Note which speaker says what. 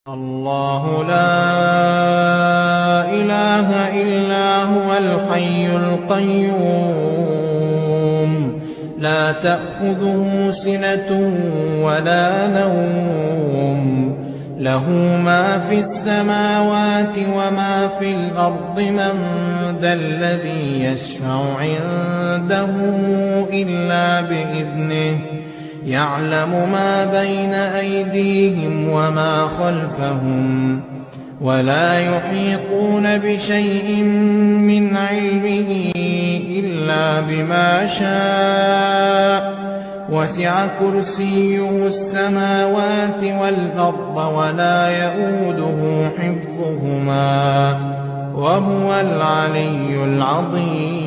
Speaker 1: الله لا إله إلا هو الحي القيوم لا تأخذه سنة ولا نوم له ما في السماوات وما في الأرض من ذا الذي يشفع عنده إلا بإذنه يعلم ما بين أيديهم وما خلفهم ولا يحيطون بشيء من علمه إلا بما شاء وسع كرسيه السماوات والأرض ولا يئوده حفظهما وهو العلي العظيم.